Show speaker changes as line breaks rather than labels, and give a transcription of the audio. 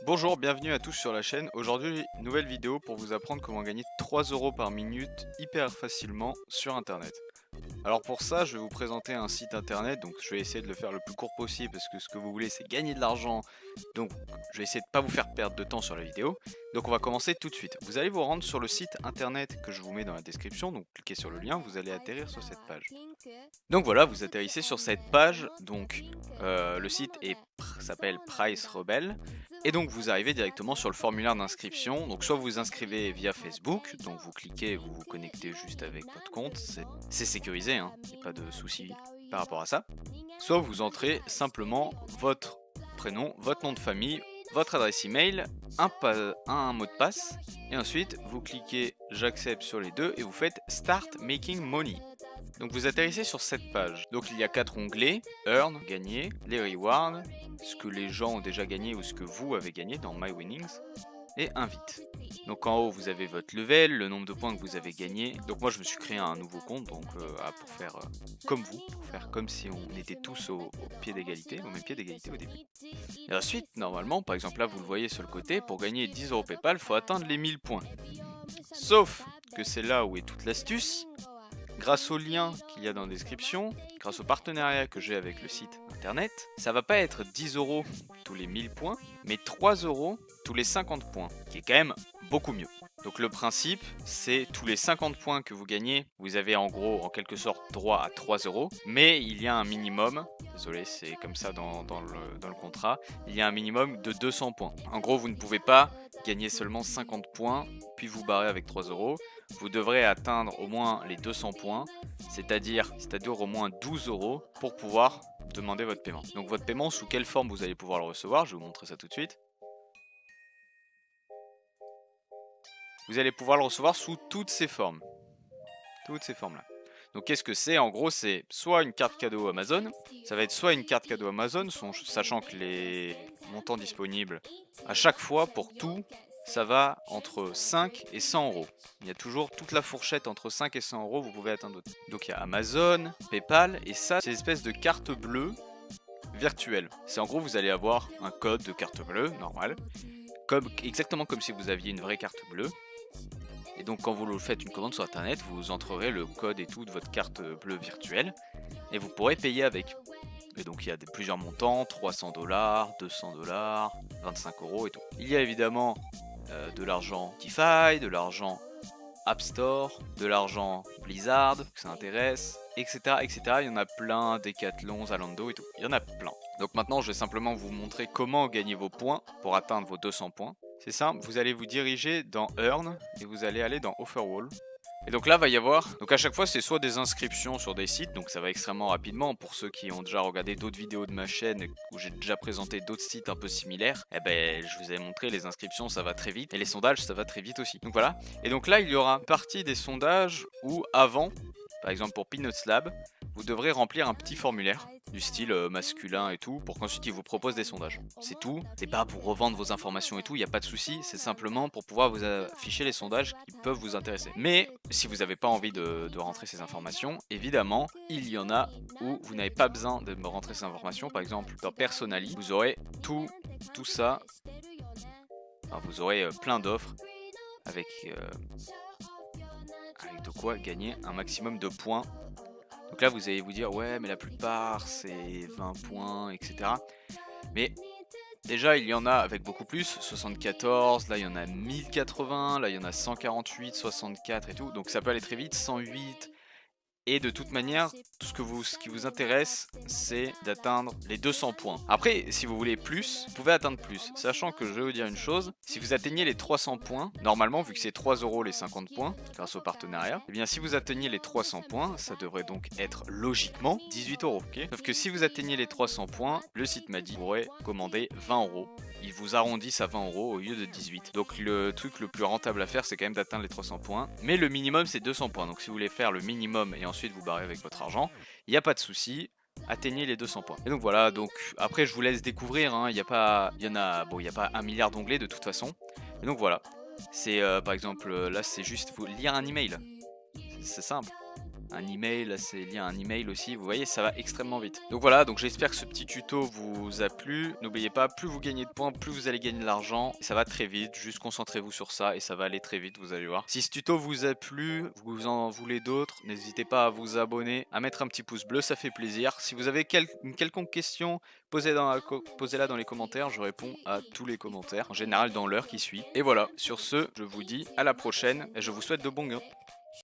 Bonjour, bienvenue à tous sur la chaîne. Aujourd'hui, nouvelle vidéo pour vous apprendre comment gagner 3 euros par minute hyper facilement sur internet. Alors pour ça, je vais vous présenter un site internet, donc je vais essayer de le faire le plus court possible parce que ce que vous voulez c'est gagner de l'argent. Donc je vais essayer de ne pas vous faire perdre de temps sur la vidéo. Donc on va commencer tout de suite. Vous allez vous rendre sur le site internet que je vous mets dans la description, donc cliquez sur le lien, vous allez atterrir sur cette page. Donc voilà, vous atterrissez sur cette page, donc le site s'appelle Price Rebel. Et donc vous arrivez directement sur le formulaire d'inscription. Donc soit vous vous inscrivez via Facebook, donc vous cliquez, vous vous connectez juste avec votre compte, c'est sécurisé, hein, il n'y a pas de souci par rapport à ça. Soit vous entrez simplement votre prénom, votre nom de famille, votre adresse email, un mot de passe, et ensuite vous cliquez j'accepte sur les deux et vous faites Start Making Money. Donc vous atterrissez sur cette page. Donc il y a 4 onglets, Earn, gagner, les rewards, ce que les gens ont déjà gagné ou ce que vous avez gagné dans My Winnings, et Invite. Donc en haut vous avez votre level, le nombre de points que vous avez gagné. Donc moi je me suis créé un nouveau compte donc pour faire comme vous, pour faire comme si on était tous au pied d'égalité, au même pied d'égalité au début. Et ensuite normalement, par exemple là vous le voyez sur le côté, pour gagner 10 euros PayPal, il faut atteindre les 1000 points. Sauf que c'est là où est toute l'astuce. Grâce au lien qu'il y a dans la description, grâce au partenariat que j'ai avec le site internet, ça va pas être 10 euros tous les 1000 points, mais 3 euros tous les 50 points, qui est quand même beaucoup mieux. Donc le principe, c'est tous les 50 points que vous gagnez, vous avez en gros, en quelque sorte, droit à 3 euros, mais il y a un minimum, désolé c'est comme ça dans le contrat, il y a un minimum de 200 points. En gros, vous ne pouvez pas gagner seulement 50 points, puis vous barrer avec 3 euros. Vous devrez atteindre au moins les 200 points, c'est-à-dire au moins 12 euros pour pouvoir demander votre paiement. Donc votre paiement, sous quelle forme vous allez pouvoir le recevoir, je vais vous montrer ça tout de suite. Vous allez pouvoir le recevoir sous toutes ces formes. Toutes ces formes-là. Donc qu'est-ce que c'est? En gros, c'est soit une carte cadeau Amazon, ça va être soit une carte cadeau Amazon, sachant que les montants disponibles à chaque fois pour tout, ça va entre 5 et 100 euros. Il y a toujours toute la fourchette entre 5 et 100 euros, vous pouvez atteindre. Donc il y a Amazon, PayPal, et ça, c'est une espèce de carte bleue virtuelle. C'est en gros, vous allez avoir un code de carte bleue, normal, exactement comme si vous aviez une vraie carte bleue. Et donc quand vous faites une commande sur internet, vous entrerez le code et tout de votre carte bleue virtuelle, et vous pourrez payer avec. Et donc il y a plusieurs montants, 300 $, 200 $, 25 euros et tout. Il y a évidemment de l'argent DeFi, de l'argent App Store, de l'argent Blizzard, que ça intéresse, etc., etc. Il y en a plein, Decathlon, Zalando et tout. Il y en a plein. Donc maintenant, je vais simplement vous montrer comment gagner vos points pour atteindre vos 200 points. C'est simple, vous allez vous diriger dans Earn et vous allez aller dans Offerwall. Et donc là, va y avoir, donc à chaque fois, c'est soit des inscriptions sur des sites, donc ça va extrêmement rapidement. Pour ceux qui ont déjà regardé d'autres vidéos de ma chaîne où j'ai déjà présenté d'autres sites un peu similaires, eh ben, je vous ai montré les inscriptions, ça va très vite, et les sondages, ça va très vite aussi. Donc voilà. Et donc là, il y aura une partie des sondages où avant, par exemple pour Peanuts Lab, vous devrez remplir un petit formulaire du style masculin et tout, pour qu'ensuite ils vous proposent des sondages. C'est tout, c'est pas pour revendre vos informations et tout, il n'y a pas de souci, c'est simplement pour pouvoir vous afficher les sondages qui peuvent vous intéresser. Mais si vous n'avez pas envie de rentrer ces informations, évidemment, il y en a où vous n'avez pas besoin de me rentrer ces informations. Par exemple, dans Personally, vous aurez tout ça, enfin, vous aurez plein d'offres avec de quoi gagner un maximum de points. Donc là vous allez vous dire ouais mais la plupart c'est 20 points etc. Mais déjà il y en a avec beaucoup plus, 74, là il y en a 1080, là il y en a 148, 64 et tout. Donc ça peut aller très vite, 108. Et de toute manière, tout ce qui vous intéresse, c'est d'atteindre les 200 points. Après, si vous voulez plus, vous pouvez atteindre plus. Sachant que je vais vous dire une chose, si vous atteignez les 300 points, normalement, vu que c'est 3 euros les 50 points, grâce au partenariat, eh bien si vous atteignez les 300 points, ça devrait donc être logiquement 18 euros. Okay, sauf que si vous atteignez les 300 points, le site m'a dit que vous pourrez commander 20 euros. Ils vous arrondissent à 20 euros au lieu de 18. Donc le truc le plus rentable à faire, c'est quand même d'atteindre les 300 points. Mais le minimum, c'est 200 points. Donc si vous voulez faire le minimum et ensuite vous barrer avec votre argent, il n'y a pas de souci. Atteignez les 200 points. Et donc voilà, donc après je vous laisse découvrir, hein, il n'y a pas 1 milliard d'onglets de toute façon. Et donc voilà, c'est par exemple, là c'est juste faut lire un email. C'est simple. un email, là c'est lié à un email aussi, vous voyez ça va extrêmement vite. Donc voilà, donc j'espère que ce petit tuto vous a plu. N'oubliez pas, plus vous gagnez de points, plus vous allez gagner de l'argent. Ça va très vite, juste concentrez-vous sur ça et ça va aller très vite, vous allez voir. Si ce tuto vous a plu, vous en voulez d'autres, n'hésitez pas à vous abonner, à mettre un petit pouce bleu, ça fait plaisir. Si vous avez une quelconque question, posez-la dans les commentaires, je réponds à tous les commentaires, en général dans l'heure qui suit. Et voilà, sur ce, je vous dis à la prochaine et je vous souhaite de bons gains.